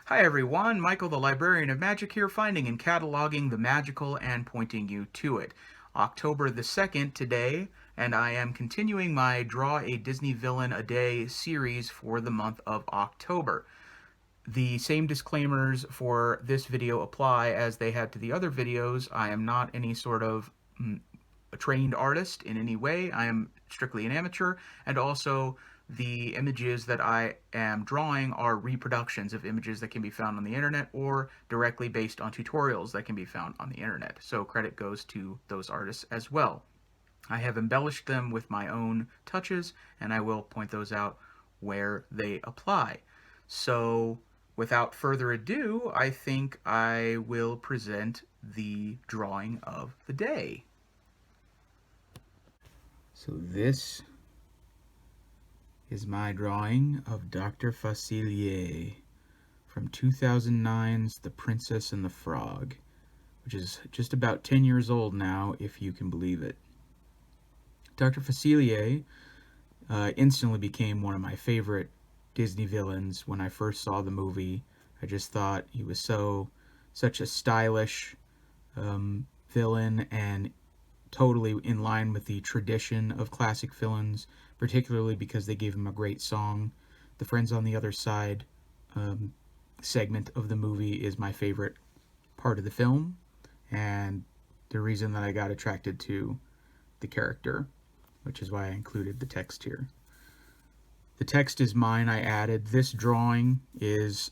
Hi everyone, Michael the Librarian of Magic here, finding and cataloging the magical and pointing you to it. October the 2nd today, and I am continuing my Draw a Disney Villain a Day series for the month of October. The same disclaimers for this video apply as they had to the other videos. I am not any sort of a trained artist in any way. I am strictly an amateur, and also the images that I am drawing are reproductions of images that can be found on the internet or directly based on tutorials that can be found on the internet. So credit goes to those artists as well. I have embellished them with my own touches, and I will point those out where they apply. So without further ado, I think I will present the drawing of the day. So this is my drawing of Dr. Facilier from 2009's The Princess and the Frog, which is just about 10 years old now, if you can believe it. Dr. Facilier instantly became one of my favorite Disney villains when I first saw the movie. I just thought he was such a stylish villain and totally in line with the tradition of classic villains, particularly because they gave him a great song. The Friends on the Other Side segment of the movie is my favorite part of the film, and the reason that I got attracted to the character, which is why I included the text here. The text is mine. I added. This drawing is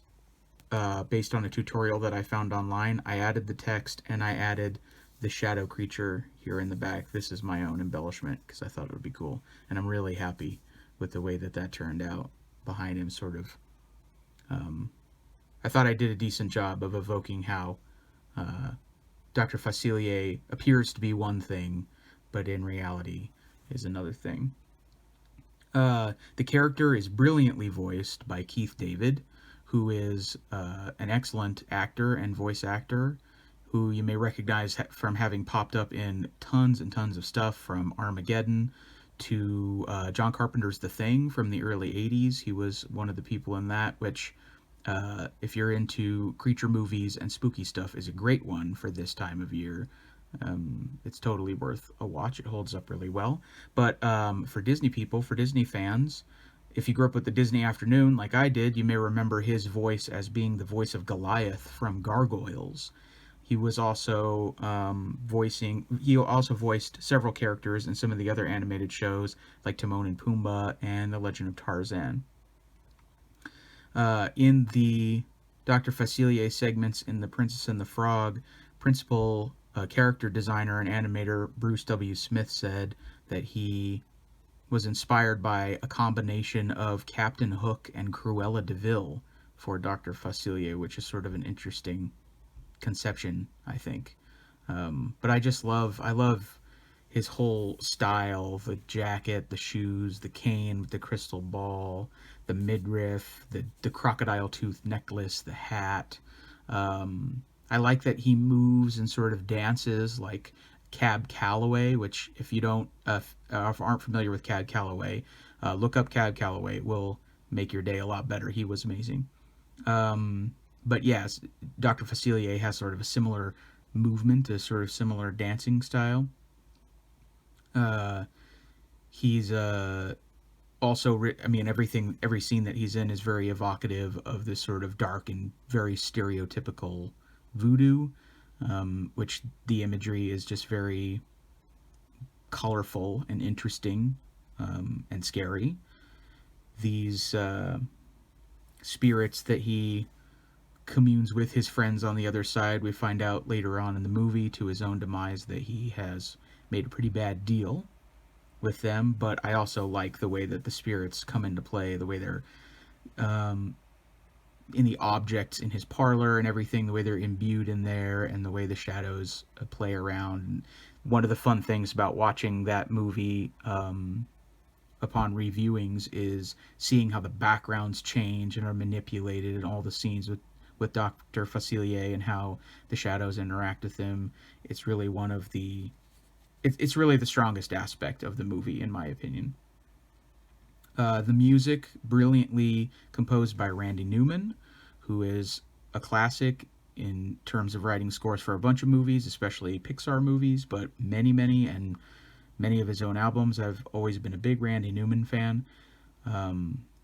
based on a tutorial that I found online. I added the text and I added the shadow creature here in the back. This is my own embellishment because I thought it would be cool, and I'm really happy with the way that that turned out behind him. Sort of I thought I did a decent job of evoking how Dr. Facilier appears to be one thing, but in reality is another thing. The character is brilliantly voiced by Keith David, who is an excellent actor and voice actor, who you may recognize from having popped up in tons and tons of stuff, from Armageddon to John Carpenter's The Thing from the early 80s. He was one of the people in that, which, if you're into creature movies and spooky stuff, is a great one for this time of year. It's totally worth a watch. It holds up really well. But for Disney people, for Disney fans, if you grew up with the Disney Afternoon like I did, you may remember his voice as being the voice of Goliath from Gargoyles. He was also he also voiced several characters in some of the other animated shows like Timon and Pumbaa and The Legend of Tarzan. In the Dr. Facilier segments in The Princess and the Frog, principal character designer and animator Bruce W. Smith said that he was inspired by a combination of Captain Hook and Cruella de Vil for Dr. Facilier, which is sort of an interesting conception, I think. But I love his whole style, the jacket, the shoes, the cane with the crystal ball, the midriff, the crocodile tooth necklace, the hat. I like that he moves and sort of dances like Cab Calloway, which if you don't aren't familiar with Cab Calloway, look up Cab Calloway. It will make your day a lot better. He was amazing. But yes, Dr. Facilier has sort of a similar movement, a sort of similar dancing style. He's also, every scene that he's in is very evocative of this sort of dark and very stereotypical voodoo, which the imagery is just very colorful and interesting and scary. These spirits that he communes with his friends on the other side, we find out later on in the movie, to his own demise, that he has made a pretty bad deal with them. But I also like the way that the spirits come into play, the way they're in the objects in his parlor and everything, the way they're imbued in there, and the way the shadows play around. And one of the fun things about watching that movie upon reviewings is seeing how the backgrounds change and are manipulated in all the scenes with Dr. Facilier and how the shadows interact with him. It's really it's really the strongest aspect of the movie, in my opinion. The music, brilliantly composed by Randy Newman, who is a classic in terms of writing scores for a bunch of movies, especially Pixar movies, but many of his own albums. I've always been a big Randy Newman fan.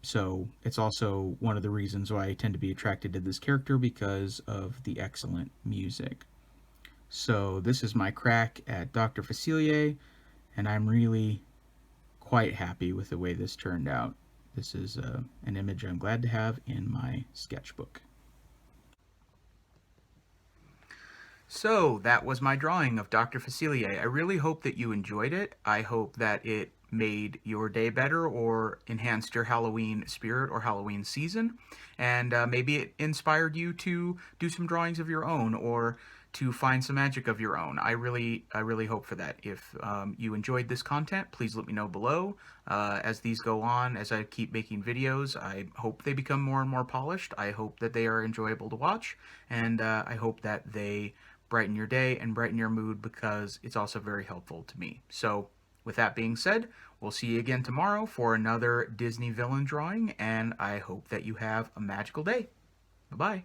So it's also one of the reasons why I tend to be attracted to this character because of the excellent music. So this is my crack at Dr. Facilier, and I'm really quite happy with the way this turned out. This is an image I'm glad to have in my sketchbook. So that was my drawing of Dr. Facilier. I really hope that you enjoyed it. I hope that it made your day better or enhanced your Halloween spirit or Halloween season. And maybe it inspired you to do some drawings of your own or to find some magic of your own. I really hope for that. If you enjoyed this content, please let me know below. As these go on, as I keep making videos, I hope they become more and more polished. I hope that they are enjoyable to watch, and I hope that they brighten your day and brighten your mood because it's also very helpful to me. So with that being said, we'll see you again tomorrow for another Disney villain drawing, and I hope that you have a magical day. Bye-bye.